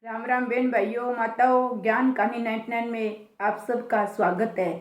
राम राम बहन भाइयों माताओं, ज्ञान कहानी 99 में आप सबका स्वागत है।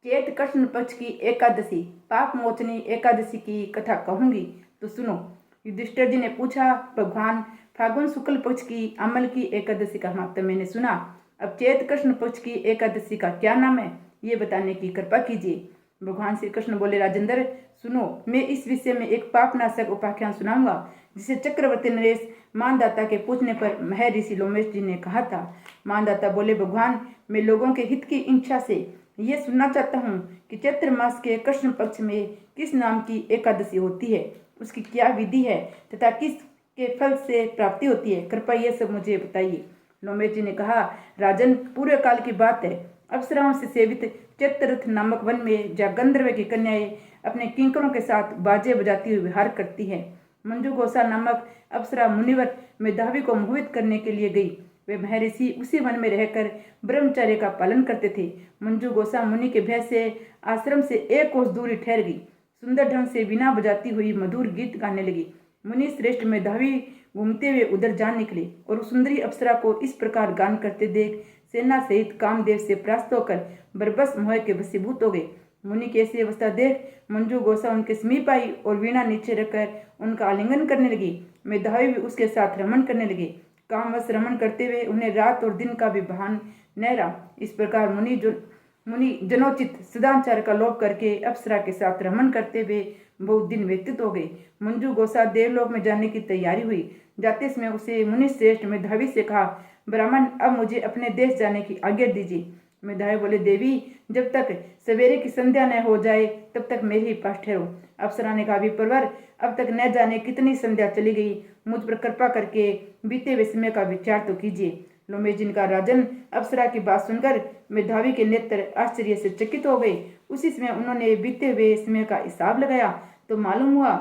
चैत कृष्ण पक्ष की एकादशी पाप मोचनी एकादशी की कथा कहूंगी तो सुनो। युधिष्ठिर जी ने पूछा, भगवान फागुन शुक्ल पक्ष की अमल की एकादशी का महत्व मैंने सुना, अब चैत कृष्ण पक्ष की एकादशी का क्या नाम है ये बताने की कृपा कीजिए। भगवान श्री कृष्ण बोले, राजेंद्र सुनो, मैं इस विषय में एक पापनाशक उपाख्यान सुनाऊंगा जिसे चक्रवर्ती नरेश मानदाता के पूछने पर महर्षि ऋषि लोमेश जी ने कहा था। मानदाता बोले, भगवान मैं लोगों के हित की इच्छा से ये सुनना चाहता हूँ कि चैत्र मास के कृष्ण पक्ष में किस नाम की एकादशी होती है, उसकी क्या विधि है तथा किस के फल से प्राप्ति होती है, कृपया ये सब मुझे बताइए। लोमेश जी ने कहा, राजन पूर्व काल की बात है। अप्सराओं से सेवित चैत्ररथ नामक वन में जहाँ गंधर्व की कन्याएं अपने किंकरों के साथ बाजे बजाती हुई विहार करती है, मंजू गोसा नामक अप्सरा मुनिवर मेधावी को मोहित करने के लिए गई। वे महर्षि उसी वन में रहकर ब्रह्मचर्य का पालन करते थे। मंजू गोसा मुनि के भय से आश्रम से एक कोस दूरी ठहर गई। सुंदर ढंग से बीना बजाती हुई मधुर गीत गाने लगी। मुनि श्रेष्ठ मेधावी घूमते हुए उधर जा निकले और सुंदरी अप्सरा को इस प्रकार गान करते देख सेना सहित कामदेव से परास्त होकर बरबस मोह के वशीभूत हो गए। मुनि की ऐसी अवस्था देख मंजू गोसा उनके समीप आई और वीणा नीचे रखकर उनका आलिंगन करने लगी। मेधावी भी उसके साथ रमण करने लगे। कामवश रमण करते हुए उन्हें रात और दिन का भी भान न रहा। इस प्रकार मुनि जनोचित सदाचार का लोप करके अप्सरा के साथ रमण करते हुए बहुत दिन व्यतीत हो गए। मंजू गोसा देवलोक में जाने की तैयारी हुई। जाते समय उसे मुनि श्रेष्ठ मेधावी से कहा, ब्राह्मण अब मुझे अपने देश जाने की आज्ञा दीजिए। मेधावी बोले, देवी जब तक सवेरे की संध्या न हो जाए तब तक मेरे ही पास ठहरो। अप्सरा ने कहा, विप्रवर अब तक न जाने कितनी संध्या चली गई, मुझ पर कृपा करके बीते हुए समय का विचार तो कीजिए। लोमेश जी का राजन अप्सरा की बात सुनकर मेधावी के नेत्र आश्चर्य से चकित हो गए। उसी समय उन्होंने बीते हुए समय का हिसाब लगाया तो मालूम हुआ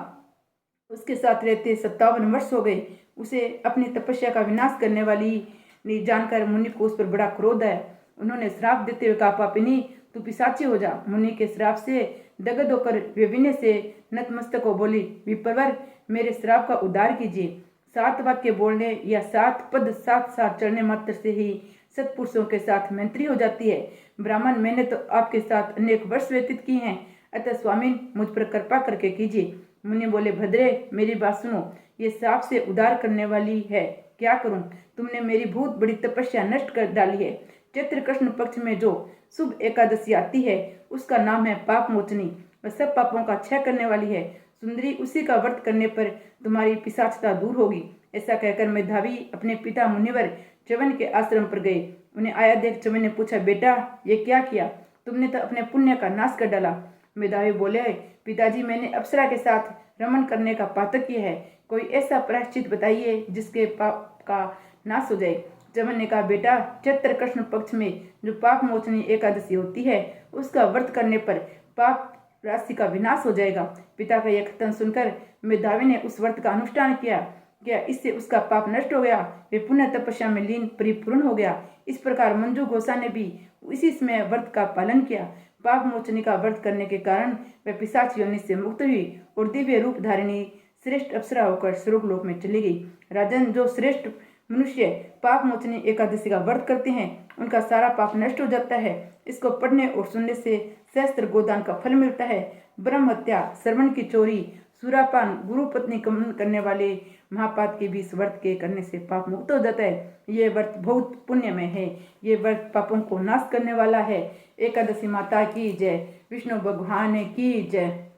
उसके साथ रहते 57 वर्ष हो गए। उसे अपनी तपस्या का विनाश करने वाली जानकर मुनि को उस पर बड़ा क्रोध आया। उन्होंने श्राप देते हुए कहा, पापिनी तू पिशाची हो जा। मुनि के श्राप से दगद होकर वे विनय से नतमस्तक हो बोली, विप्रवर मेरे श्राप का उद्धार कीजिए। 7 वाक्य बोलने या 7 पद साथ साथ चढ़ने मात्र से ही सत्पुरुषों के साथ मैत्री हो जाती है। ब्राह्मण मैंने तो आपके साथ अनेक वर्ष व्यतीत किए हैं, अतः स्वामी मुझ पर कृपा करके कीजिए। मुनि बोले, भद्रे मेरी बात सुनो, ये श्राप से उद्धार करने वाली है, क्या करूं? तुमने मेरी बहुत बड़ी तपस्या नष्ट कर डाली है। चैत्र कृष्ण पक्ष में जो शुभ एकादशी आती है उसका नाम है पाप मोचनी। वह सब पापों का क्षय करने वाली है। सुंदरी उसी का व्रत करने पर तुम्हारी पिशाचता दूर होगी। ऐसा कहकर मेधावी अपने पिता मुनिवर च्यवन के आश्रम पर गए। उन्हें आया देख च्यवन ने पूछा, बेटा ये क्या किया? तुमने तो अपने पुण्य का नाश कर डाला। मेधावी बोले, पिताजी मैंने अप्सरा के साथ रमन करने का पातक किया है, कोई ऐसा प्रायश्चित बताइए जिसके पाप का नाश हो जाए। च्यवन ने कहा, बेटा चैत्र कृष्ण पक्ष में जो पाप मोचनी एकादशी होती है उसका व्रत करने पर पाप राशि का विनाश हो जाएगा। पिता का यह कथन सुनकर मेधावी ने उस व्रत का अनुष्ठान किया, इससे उसका पाप नष्ट हो गया, वे पुण्य तपस्या में लीन परिपूर्ण हो गया। इस प्रकार मंजू गोसा ने भी इसी समय व्रत का पालन किया। पाप मोचनी का व्रत करने के कारण वह पिशाच योनि से मुक्त हुई और दिव्य रूप धारिणी श्रेष्ठ अप्सरा होकर स्वर्गलोक में चली गई। राजन जो श्रेष्ठ मनुष्य पाप मोचनी एकादशी का व्रत करते हैं उनका सारा पाप नष्ट हो जाता है। इसको पढ़ने और सुनने से सहस्त्र गोदान का फल मिलता है। ब्रह्म हत्या, श्रवण की चोरी, सुरापान, गुरु पत्नी कमन करने वाले महापात के भी इस व्रत के करने से पाप मुक्त हो जाता है। ये व्रत बहुत पुण्यमय है। ये व्रत पापों को नाश करने वाला है। एकादशी माता की जय, विष्णु भगवान की जय।